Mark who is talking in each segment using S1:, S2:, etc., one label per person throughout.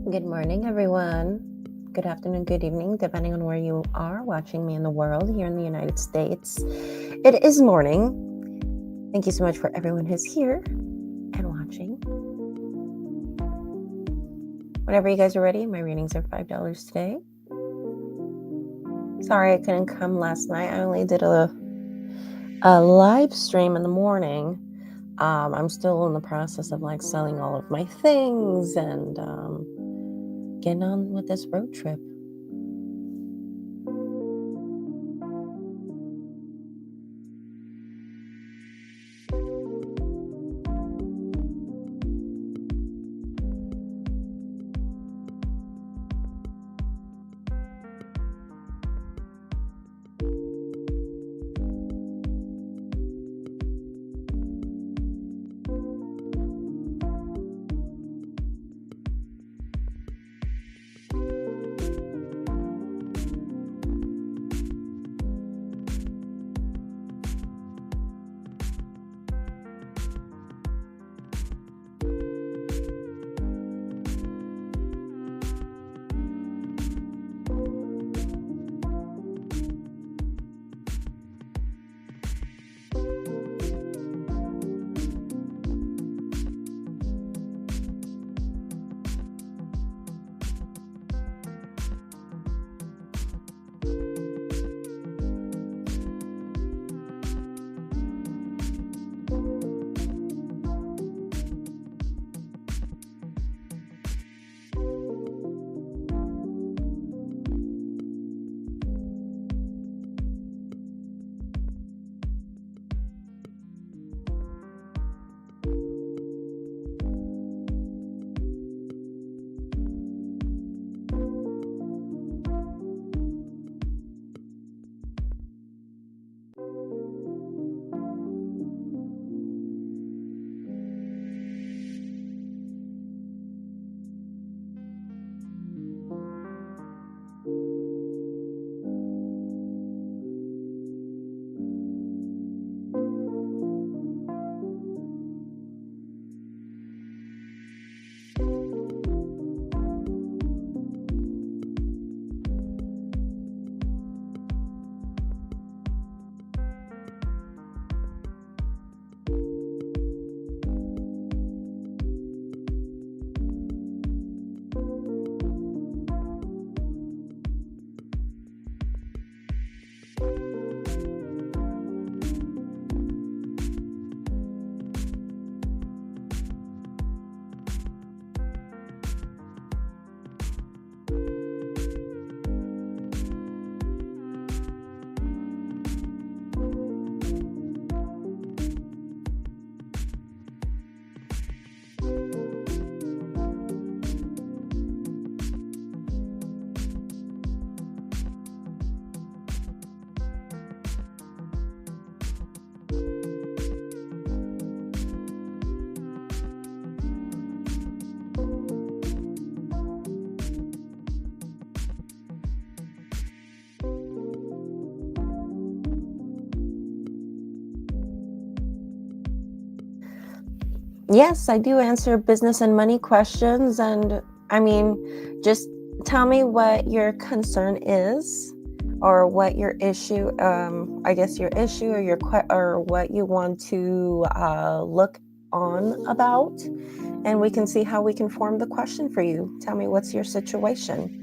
S1: Good morning, everyone. Good afternoon, good evening, depending on where you are watching me in the world. Here in the United States, it is morning. Thank you so much for everyone who's here and watching. Whenever you guys are ready, my readings are $5 today. Sorry I couldn't come last night. I only did a live stream in the morning. I'm still in the process of selling all of my things and getting on with this road trip. Yes, I do answer business and money questions. And just tell me what your concern is or what your issue, your issue or or what you want to look on about. And we can see how we can form the question for you. Tell me, what's your situation?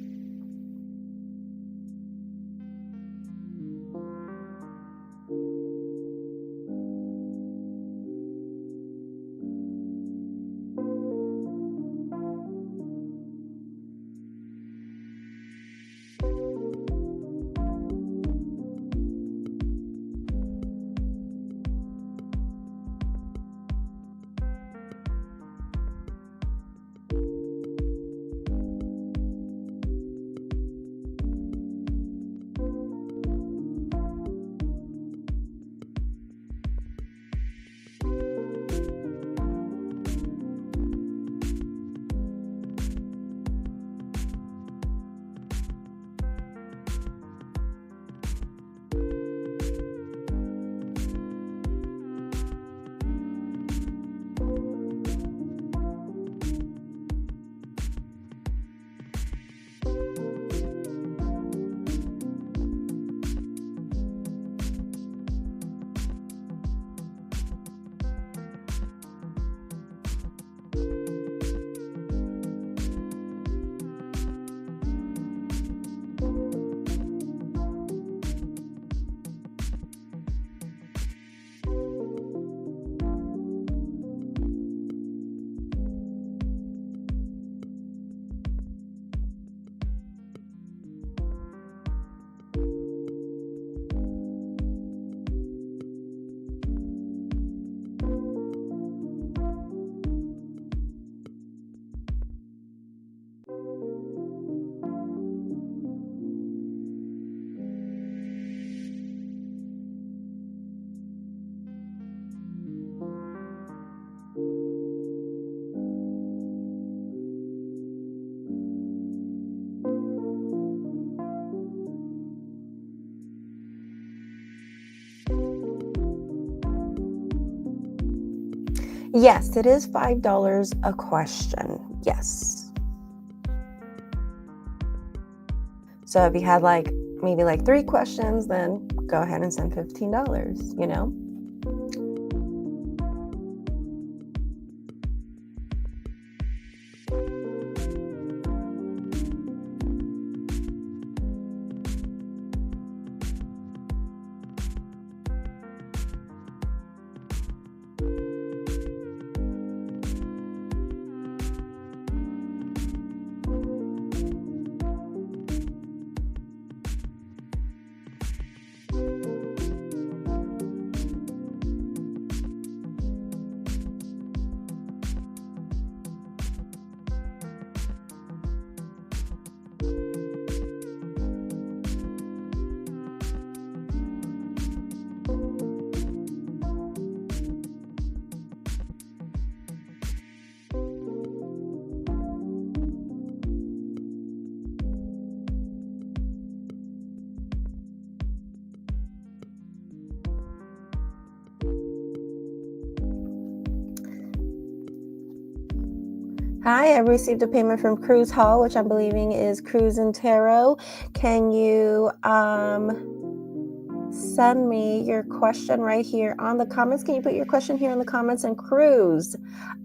S1: Yes, it is $5 a question. Yes. So if you had maybe 3 questions, then go ahead and send $15, you know? Hi, I received a payment from Cruise Hall, which I'm believing is Cruise and Tarot. Can you send me your question right here on the comments? Can you put your question here in the comments? And Cruise,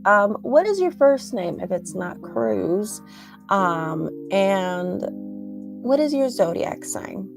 S1: what is your first name if it's not Cruz? And what is your zodiac sign?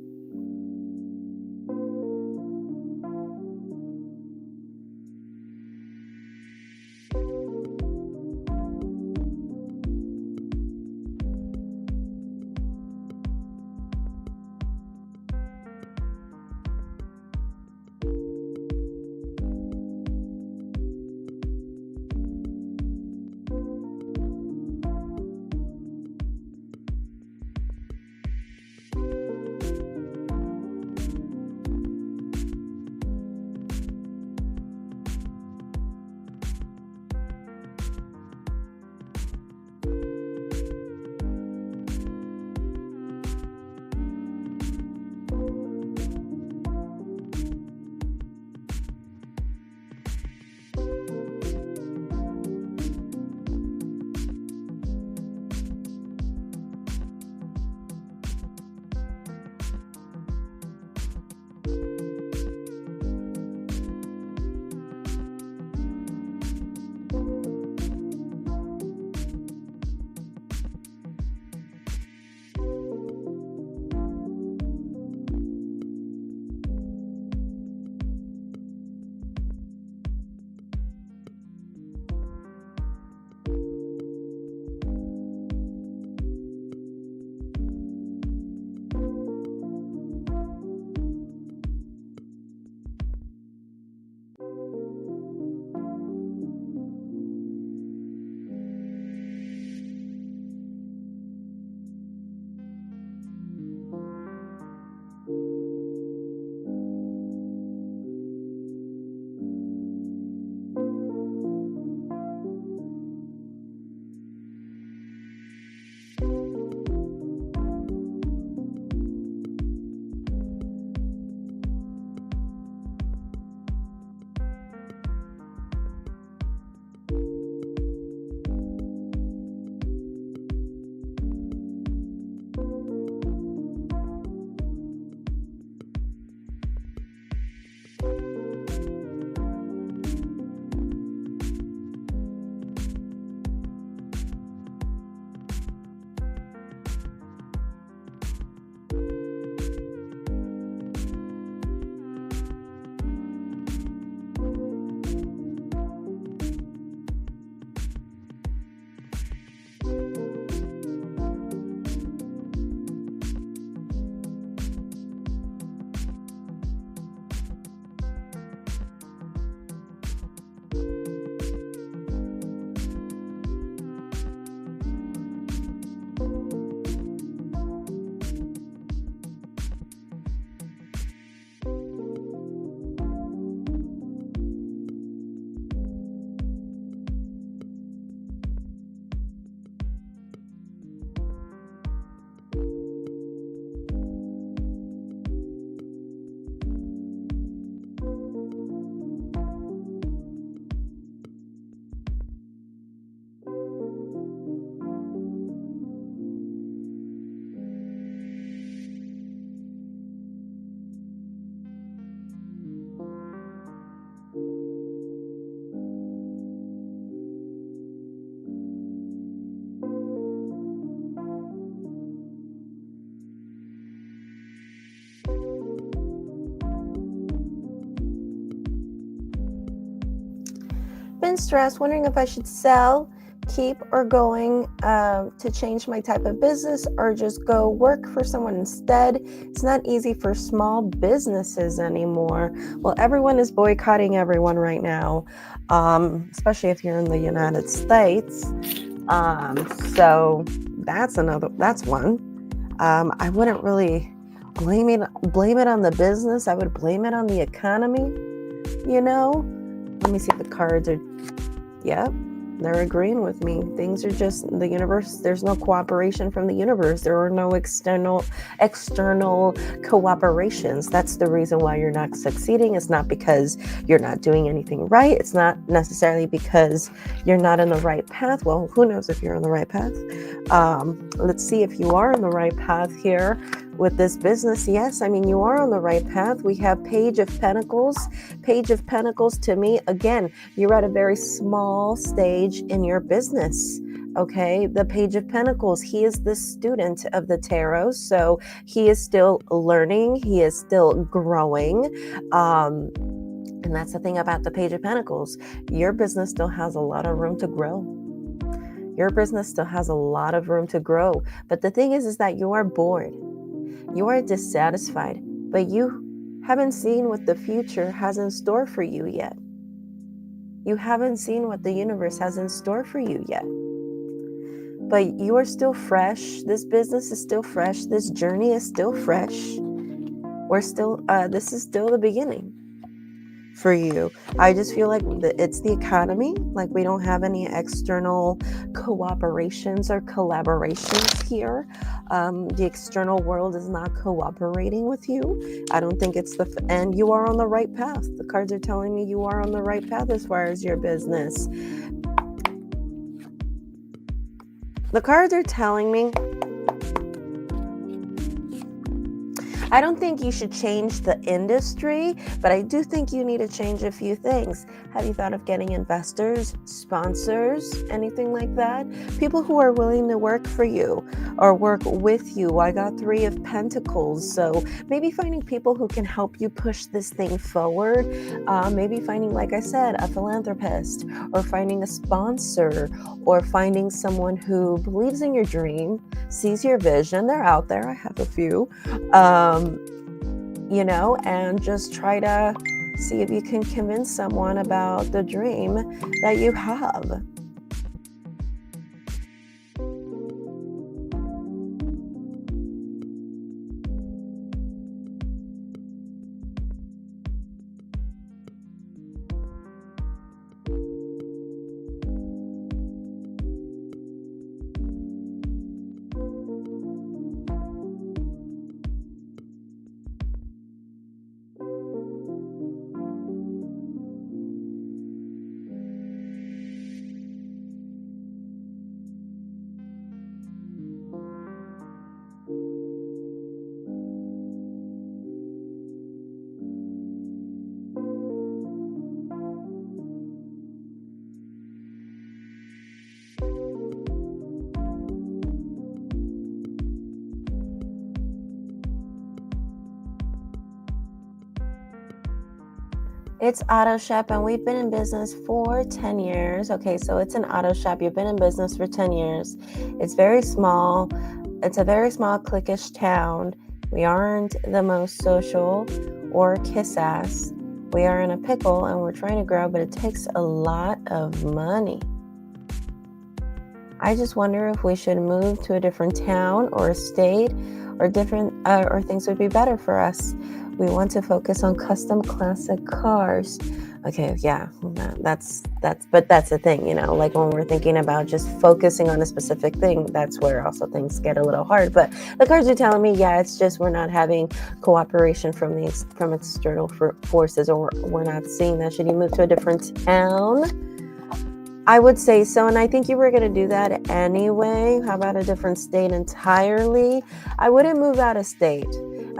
S1: stressed, wondering if I should sell, keep, or going to change my type of business, or just go work for someone instead. It's not easy for small businesses anymore. Well, everyone is boycotting everyone right now, especially if you're in the United States. So that's one. I wouldn't really blame it on the business. I would blame it on the economy. Let me see if the cards are. Yep, they're agreeing with me. Things are just the universe. There's no cooperation from the universe. There are no external cooperations. That's the reason why you're not succeeding. It's not because you're not doing anything right. It's not necessarily because you're not in the right path. Well, who knows if you're on the right path? Let's see if you are on the right path here. With this business, yes, I mean, you are on the right path. We have Page of Pentacles. Page of Pentacles, to me, again, you're at a very small stage in your business. Okay, the Page of Pentacles, he is the student of the tarot, so he is still learning, he is still growing. And that's the thing about the Page of Pentacles. Your business still has a lot of room to grow. Your business still has a lot of room to grow. But the thing is that you are bored. You are dissatisfied, but you haven't seen what the future has in store for you yet. You haven't seen what the universe has in store for you yet. But you are still fresh. This business is still fresh. This journey is still fresh. This is still the beginning for you. I just feel like it's the economy. Like we don't have any external cooperations or collaborations here. The external world is not cooperating with you. I don't think it's and you are on the right path. The cards are telling me you are on the right path as far as your business. The cards are telling me I don't think you should change the industry, but I do think you need to change a few things. Have you thought of getting investors, sponsors, anything like that? People who are willing to work for you or work with you. I got 3 of Pentacles, so maybe finding people who can help you push this thing forward. Maybe finding, like I said, a philanthropist, or finding a sponsor, or finding someone who believes in your dream, sees your vision. They're out there. I have a few. And just try to see if you can convince someone about the dream that you have. It's auto shop, and we've been in business for 10 years. Okay, so it's an auto shop. You've been in business for 10 years. It's very small. It's a very small, cliquish town. We aren't the most social or kiss ass. We are in a pickle, and we're trying to grow, but it takes a lot of money. I just wonder if we should move to a different town or a state, or or things would be better for us. We want to focus on custom classic cars. Okay, yeah, but that's the thing, like when we're thinking about just focusing on a specific thing, that's where also things get a little hard. But the cards are telling me, yeah, it's just we're not having cooperation from external forces, or we're not seeing that. Should you move to a different town? I would say so, and I think you were going to do that anyway. How about a different state entirely? I wouldn't move out of state.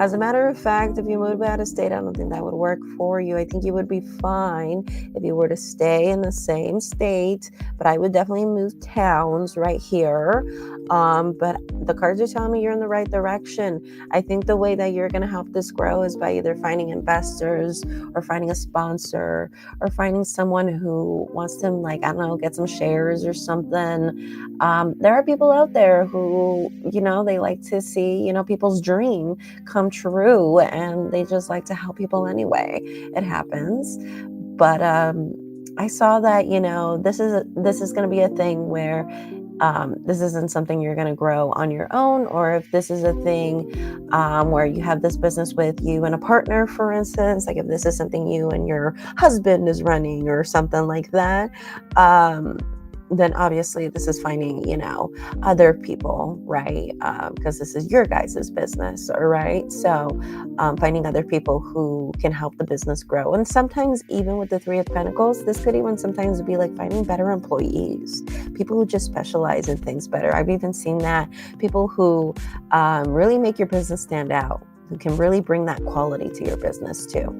S1: As a matter of fact, if you moved out of state, I don't think that would work for you. I think you would be fine if you were to stay in the same state, but I would definitely move towns right here. But the cards are telling me you're in the right direction. I think the way that you're going to help this grow is by either finding investors or finding a sponsor or finding someone who wants to, like, I don't know, get some shares or something. There are people out there who, they like to see, people's dream come true, and they just like to help people anyway. It happens. But I saw that, this is going to be a thing where this isn't something you're going to grow on your own, or if this is a thing where you have this business with you and a partner, for instance, like if this is something you and your husband is running or something like that, then obviously this is finding, other people, right? Because this is your guys' business, all right? So finding other people who can help the business grow. And sometimes even with the Three of Pentacles, this could even sometimes be like finding better employees, people who just specialize in things better. I've even seen that, people who really make your business stand out, who can really bring that quality to your business too.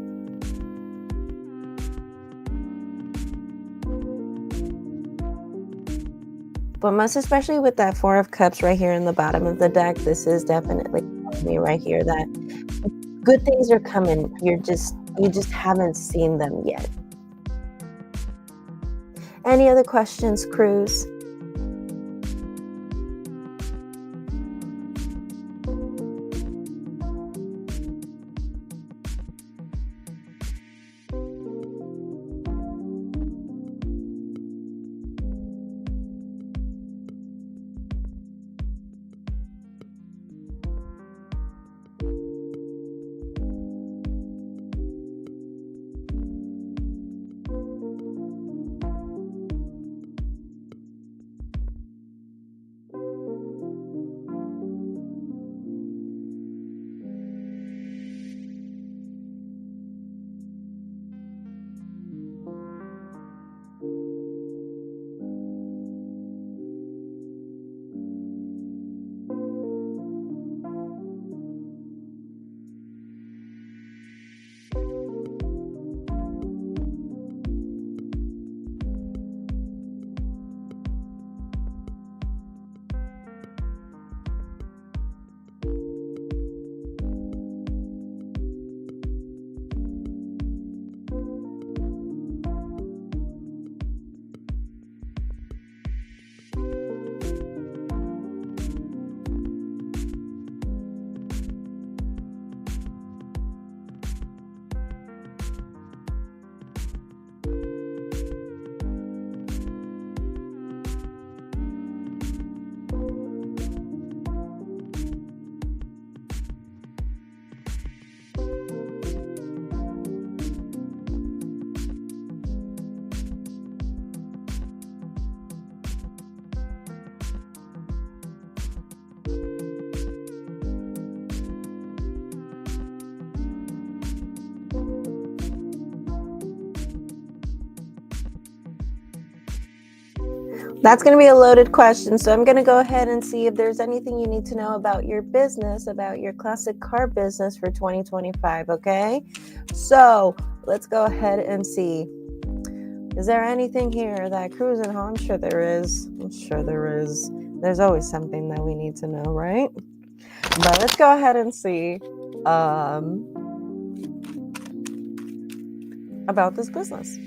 S1: But most especially with that Four of Cups right here in the bottom of the deck, this is definitely telling me right here that good things are coming. You just haven't seen them yet. Any other questions, Cruz? That's going to be a loaded question, so I'm going to go ahead and see if there's anything you need to know about your business, about your classic car business for 2025, okay? So let's go ahead and see. Is there anything here that Cruising Hall? I'm sure there is. There's always something that we need to know, right? But let's go ahead and see about this business.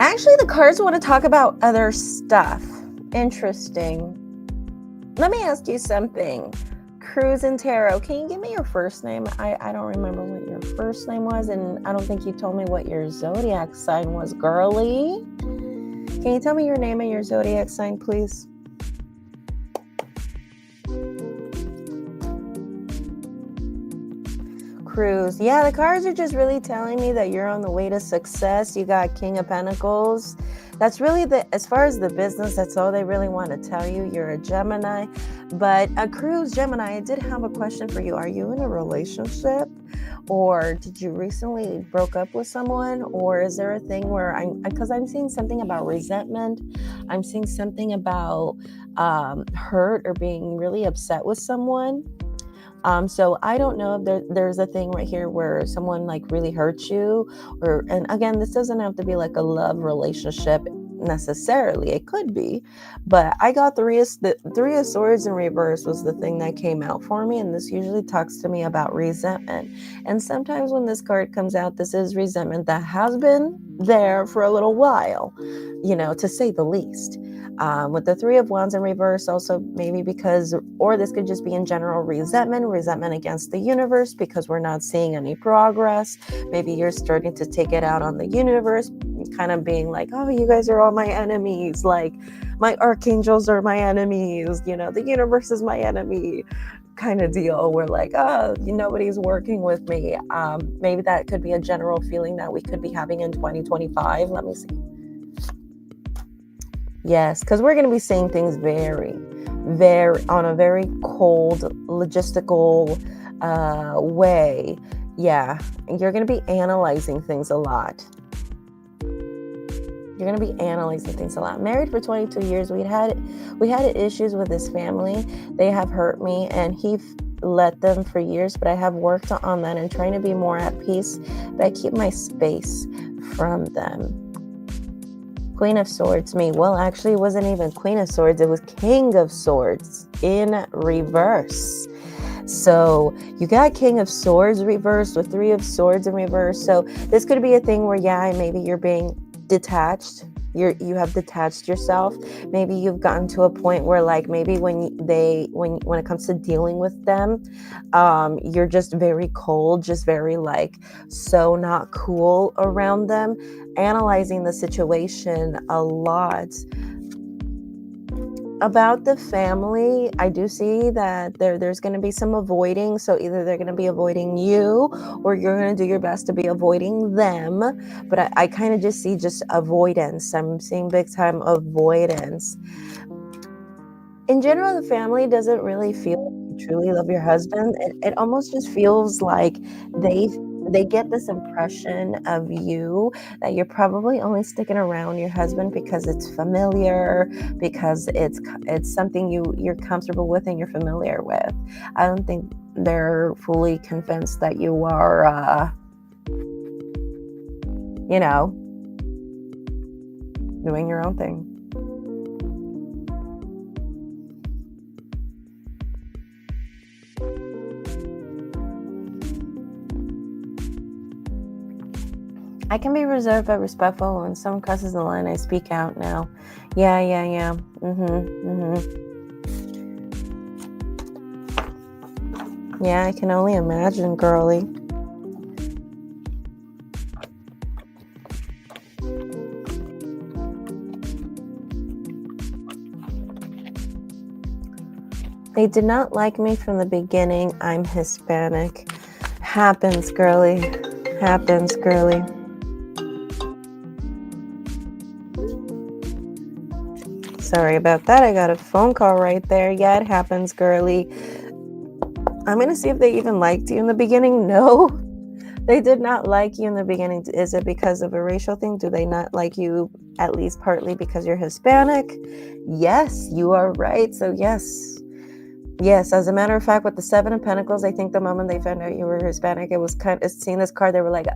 S1: Actually, the cards want to talk about other stuff. Interesting. Let me ask you something. Cruz and Tarot, can you give me your first name? I don't remember what your first name was, and I don't think you told me what your zodiac sign was, girly. Can you tell me your name and your zodiac sign, please? Cruise. Yeah, the cards are just really telling me that you're on the way to success. You got King of Pentacles. That's really as far as the business, that's all they really want to tell you. You're a Gemini. But a Cruise Gemini, I did have a question for you. Are you in a relationship? Or did you recently broke up with someone? Or is there a thing where because I'm seeing something about resentment. I'm seeing something about hurt or being really upset with someone. So I don't know if there's a thing right here where someone like really hurts you, and again, this doesn't have to be like a love relationship necessarily. It could be, but I got the Three of Swords in reverse was the thing that came out for me, and this usually talks to me about resentment. And sometimes when this card comes out, this is resentment that has been there for a little while, to say the least. With the Three of Wands in reverse, also maybe because, or this could just be in general resentment against the universe because we're not seeing any progress. Maybe you're starting to take it out on the universe, kind of being like, oh, you guys are all my enemies. Like, my archangels are my enemies. The universe is my enemy kind of deal. We're like, oh, nobody's working with me. Maybe that could be a general feeling that we could be having in 2025. Let me see. Yes, because we're going to be seeing things very, very on a very cold, logistical way. Yeah, you're going to be analyzing things a lot. You're going to be analyzing things a lot. Married for 22 years, we had issues with his family. They have hurt me, and he let them for years, but I have worked on that and trying to be more at peace, but I keep my space from them. Queen of Swords, me. Well, actually, it wasn't even Queen of Swords. It was King of Swords in reverse. So you got King of Swords reversed with Three of Swords in reverse. So this could be a thing where, maybe you're being detached. You have detached yourself. Maybe you've gotten to a point where, like, maybe when it comes to dealing with them, you're just very cold, just very like so not cool around them, analyzing the situation a lot. About the family, I do see that there's going to be some avoiding. So either they're going to be avoiding you, or you're going to do your best to be avoiding them. But I kind of just see just avoidance. I'm seeing big time avoidance. In general, the family doesn't really feel like you truly love your husband. It almost just feels like they get this impression of you that you're probably only sticking around your husband because it's familiar, because it's something you're comfortable with and you're familiar with. I don't think they're fully convinced that you are, doing your own thing. I can be reserved but respectful. When someone crosses the line, I speak out now. Yeah. Yeah, I can only imagine, girly. They did not like me from the beginning. I'm Hispanic. Happens, girly. Happens, girly. Sorry about that. I got a phone call right there. Yeah, it happens, girly. I'm going to see if they even liked you in the beginning. No, they did not like you in the beginning. Is it because of a racial thing? Do they not like you at least partly because you're Hispanic? Yes, you are right. So yes, as a matter of fact, with the Seven of Pentacles, I think the moment they found out you were Hispanic, it was kind of seeing this card, they were like,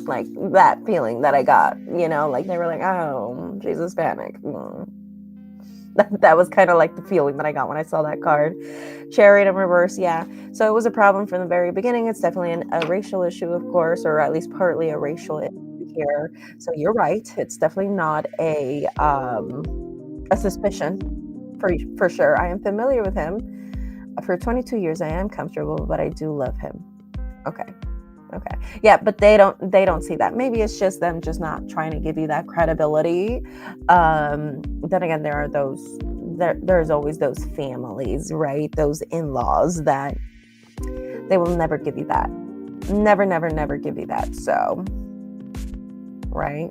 S1: like that feeling that I got, like they were like, oh, she's Hispanic. That was kind of like the feeling that I got when I saw that card. Chariot in reverse, yeah. So it was a problem from the very beginning. It's definitely a racial issue, of course, or at least partly a racial issue here. So you're right. It's definitely not a suspicion for sure. I am familiar with him. For 22 years, I am comfortable, but I do love him. Okay. Okay. Yeah, but they don't see that. Maybe it's just them just not trying to give you that credibility. Then again, there's always those families, right? Those in-laws that they will never give you that. Never, never, never give you that. So, right?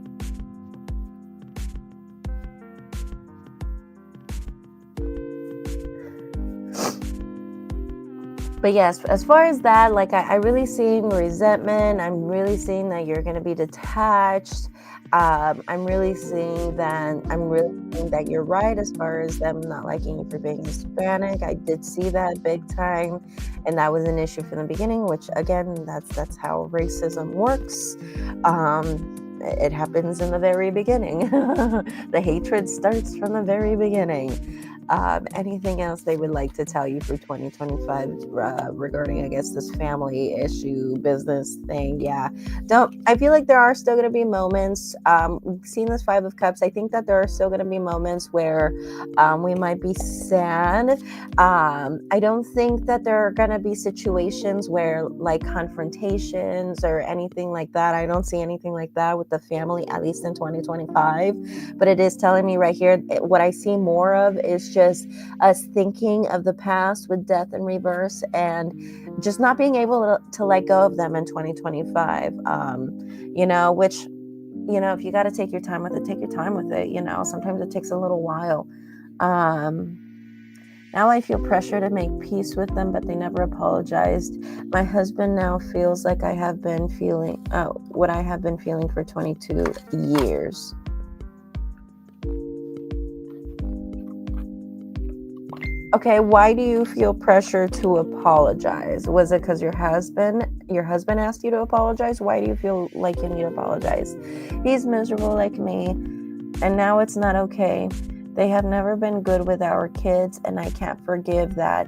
S1: But yes, as far as that, like I really seeing resentment. I'm really seeing that you're gonna be detached. I'm really seeing that you're right as far as them not liking you for being Hispanic. I did see that big time, and that was an issue from the beginning. Which again, that's how racism works. It happens in the very beginning. The hatred starts from the very beginning. Anything else they would like to tell you for 2025 regarding, I guess, this family issue, business thing? Yeah, don't. I feel like there are still going to be moments. Seeing this Five of Cups, I think that there are still going to be moments where we might be sad. I don't think that there are going to be situations where like confrontations or anything like that. I don't see anything like that with the family, at least in 2025. But it is telling me right here, what I see more of is just us thinking of the past with death in reverse and just not being able to let go of them in 2025. Which, if you got to take your time with it, take your time with it. Sometimes it takes a little while. Um, Now I feel pressure to make peace with them, but they never apologized. My husband now feels like I have been feeling what I have been feeling for 22 years. Okay, why do you feel pressure to apologize? Was it because your husband asked you to apologize? Why do you feel like you need to apologize? He's miserable like me, and now it's not okay. They have never been good with our kids, and I can't forgive that.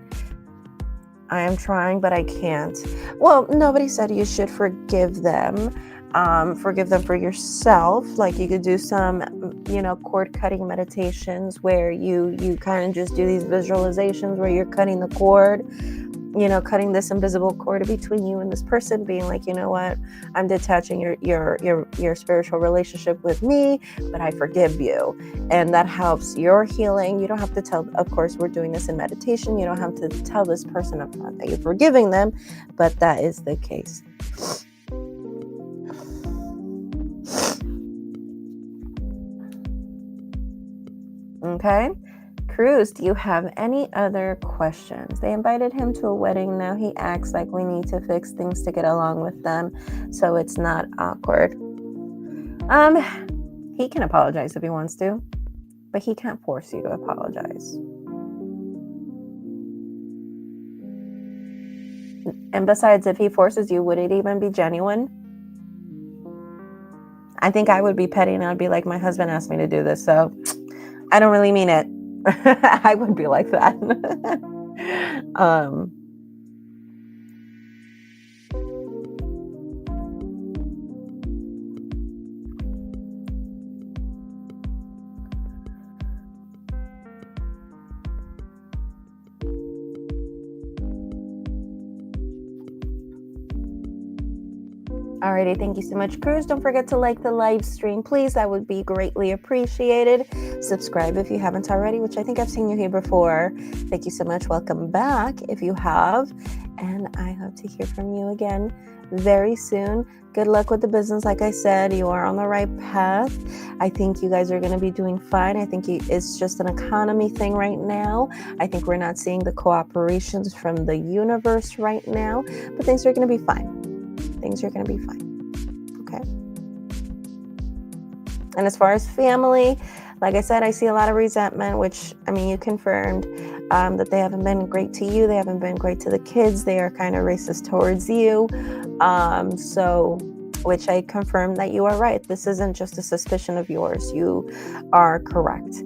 S1: I am trying, but I can't. Well, nobody said you should forgive them. Forgive them for yourself. Like you could do some, cord cutting meditations where you kind of just do these visualizations where you're cutting the cord, cutting this invisible cord between you and this person, being like, you know what, I'm detaching your spiritual relationship with me, but I forgive you. And that helps your healing. You don't have to tell, of course, we're doing this in meditation. You don't have to tell this person up front that you're forgiving them, but that is the case. Okay. Cruz, do you have any other questions? They invited him to a wedding. Now he acts like we need to fix things to get along with them so it's not awkward. He can apologize if he wants to, but he can't force you to apologize. And besides, if he forces you, would it even be genuine? I think I would be petty and I'd be like, my husband asked me to do this, so I don't really mean it. I would be like that. Alrighty, thank you so much, Cruz. Don't forget to like the live stream, please. That would be greatly appreciated. Subscribe if you haven't already, which I think I've seen you here before. Thank you so much. Welcome back if you have. And I hope to hear from you again very soon. Good luck with the business. Like I said, you are on the right path. I think you guys are going to be doing fine. I think it's just an economy thing right now. I think we're not seeing the cooperations from the universe right now, but things are going to be fine. Things are going to be fine. Okay. And as far as family, like I said, I see a lot of resentment, which, you confirmed that they haven't been great to you. They haven't been great to the kids. They are kind of racist towards you. Which I confirmed that you are right. This isn't just a suspicion of yours. You are correct.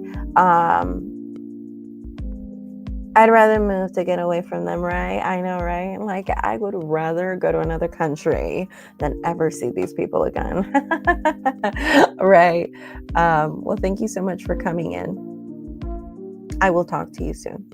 S1: I'd rather move to get away from them, right? I know, right? Like, I would rather go to another country than ever see these people again. Right. Well, thank you so much for coming in. I will talk to you soon.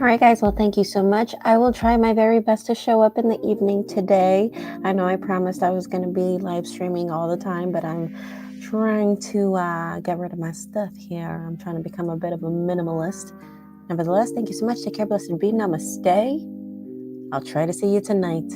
S1: All right, guys. Well, thank you so much. I will try my very best to show up in the evening today. I know I promised I was going to be live streaming all the time, but I'm trying to get rid of my stuff here. I'm trying to become a bit of a minimalist. Nevertheless, thank you so much. Take care, blessed be. Namaste. I'll try to see you tonight.